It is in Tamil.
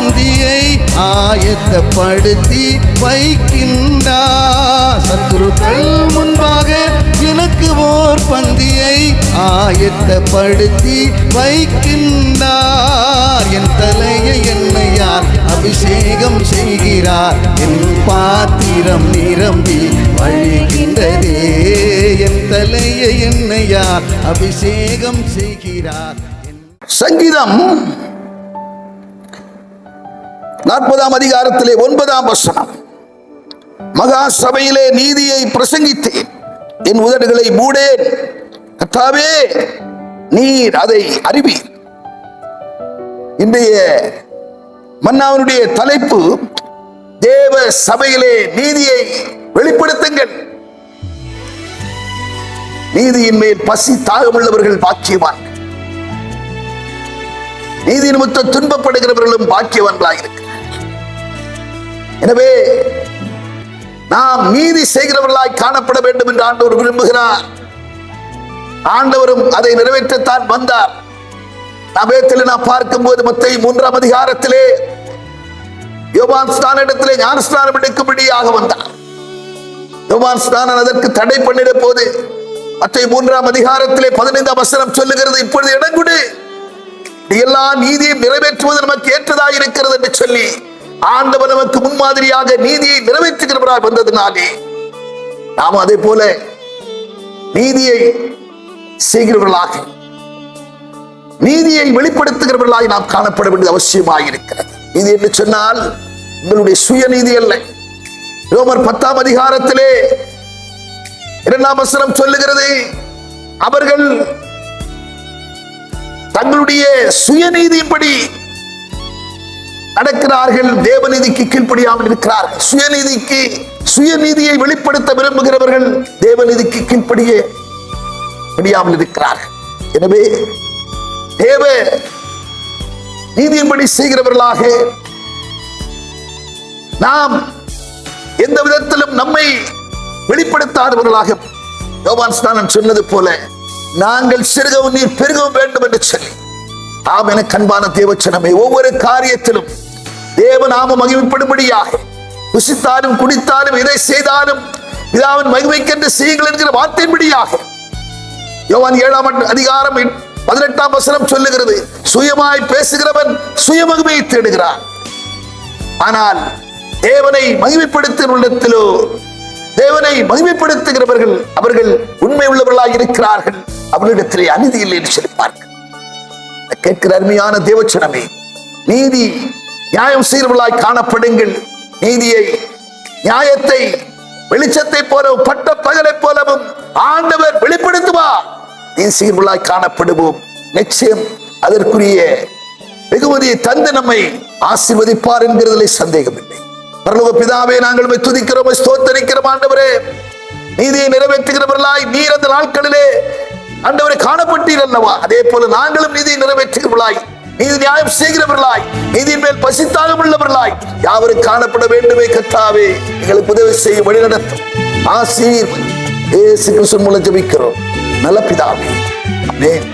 பந்தியை ஆயத்தப்படுத்தி வைக்கின்றார். சத்துருக்கள் முன்பாக எனக்கு ஓர் பந்தியை ஆயத்தப்படுத்தி வைக்கின்றார். என் தலையை எண்ணெயால் அபிஷேகம் செய்கிறார். என் பாத்திரம் நிரம்பி வழிகின்றதே. என் தலையை எண்ணெயால் அபிஷேகம் செய்கிறார். சங்கீதம் 40ஆம் அதிகாரத்திலே 9ஆம் வசனம். மகா சபையிலே நீதியை பிரசங்கித்தேன், என் உதடுகளை மூடேன். கர்த்தாவே, நீர் அதை அறிவீர். இன்றைய மன்னாவினுடைய தலைப்பு, தேவ சபையிலே நீதியை வெளிப்படுத்துங்கள். நீதியின் மேல் பசி தாகமுள்ளவர்கள் பாக்கியவான், நீதி நிமித்தம் துன்பப்படுகிறவர்களும் பாக்கியவான்களாக இருக்கிறார். எனவே நாம் நீதி செய்கிறவர்களாய் காணப்பட வேண்டும் என்று ஆண்டவர் விரும்புகிறார். ஆண்டவரும் அதை நிறைவேற்றத்தான் வந்தார். நாம் பார்க்கும்போது மத்தேயு 3ஆம் அதிகாரத்திலே யோவான் ஸ்நானனிடத்திலே ஞானஸ்நானம் எடுக்கும்படியாக வந்தார். யோவான் ஸ்நானன் அதற்கு தடை பண்ணிட போது மத்தேயு 3ஆம் அதிகாரத்திலே 15ஆம் வசனம் சொல்லுகிறது, இப்பொழுது இடம் கொடு, எல்லா நீதியும் நிறைவேற்றுவது நமக்கு ஏற்றதாக இருக்கிறது என்று சொல்லி ஆண்டவர் நமக்கு முன்மாதிரியாக நீதியை நிறைவேற்றுகிறவராய் வந்ததினாலே நாம் அதே போல நீதியை செய்கிறவர்களாக, நீதியை வெளிப்படுத்துகிறவர்களாய் நாம் காணப்பட வேண்டியது அவசியமாக இருக்கிறது. நீதி என்று சொன்னால் உங்களுடைய சுயநீதி அல்ல. ரோமர் 10ஆம் அதிகாரத்திலே 2ஆம் வசனம் சொல்லுகிறது, அவர்கள் தங்களுடைய சுயநீதியின்படி நடக்கிறார்கள், தேவநீதிக்கு கீழ்ப்படியாமல் இருக்கிறார்கள். சுயநீதியை வெளிப்படுத்த விரும்புகிறவர்கள் தேவநீதிக்கு கீழ்ப்படியாமல் இருக்கிறார்கள். எனவே தேவ நீதியின்படி செய்கிறவர்களாக நாம் எந்த விதத்திலும் நம்மை வெளிப்படுத்தாதவர்களாக, யோவான் ஸ்நானன் சொன்னது போல, நாங்கள் சிறுகவும் நீர் பெருகவும் வேண்டும் என்று சொல்லி, ஆம் என கண்பான தேவச்சனமே, ஒவ்வொரு காரியத்திலும் தேவ நாமம் மகிமைப்படும்படியாக புசித்தாலும் குடித்தாலும் எதை செய்தாலும் பிதாவின் மகிமைக்கென்று செய்யுங்கள் என்கிற வார்த்தையின்படியாக யோவான் 7ஆம் அதிகாரம் 18ஆம் வசனம் சொல்லுகிறது, சுயமாய் பேசுகிறவன் சுயமகிமையை தேடுகிறான், ஆனால் தேவனை மகிமைப்படுத்துகிறவர்களிடத்திலோ தேவனை மகிமைப்படுத்துகிறவர்கள் அவர்கள் உண்மை உள்ளவர்களாக இருக்கிறார்கள், அவர்களிடத்திலே அநீதி இல்லை என்று சொல்லிப்பார்கள். கேட்கிற அருமையான தேவச்சனமே, நீதி நியாயம் செய்கிறவர்களாய் காணப்படுங்கள். நீதியை, நியாயத்தை வெளிச்சத்தை போலவும் பட்ட பகலை போலவும் ஆண்டவர் வெளிப்படுத்துவார். நீதி செய்கிறவர்களாய் காணப்படுவோம். நிச்சயம் அதற்குரிய வெகுமதியை தந்து நம்மை ஆசீர்வதிப்பார் என்கிறதிலே சந்தேகமில்லை. பரலோக பிதாவே, நாங்கள் துதிக்கிறோம், ஸ்தோத்தரிக்கிறோம். ஆண்டவரே, நீதியை நிறைவேற்றுகிறவர்களாய் நீர் அந்த நாட்களிலே ஆண்டவரை காணப்பட்டீர் அல்லவா, அதே போல நாங்களும் நீதியை நிறைவேற்றுகிறவர்களாய், நீதி நியாயம் செய்கிறவர்களாய், நீதியின் மேல் பசித்தாகம் உள்ளவர்களாய் யாவரும் காணப்பட வேண்டுமே. கர்த்தாவே, எங்களுக்கு உதவி செய்ய வழி நடத்தும். ஆசீர்வதி. இயேசு கிறிஸ்து மூலம் ஜெபிக்கிறோம் நல்ல பிதாவே. ஆமென்.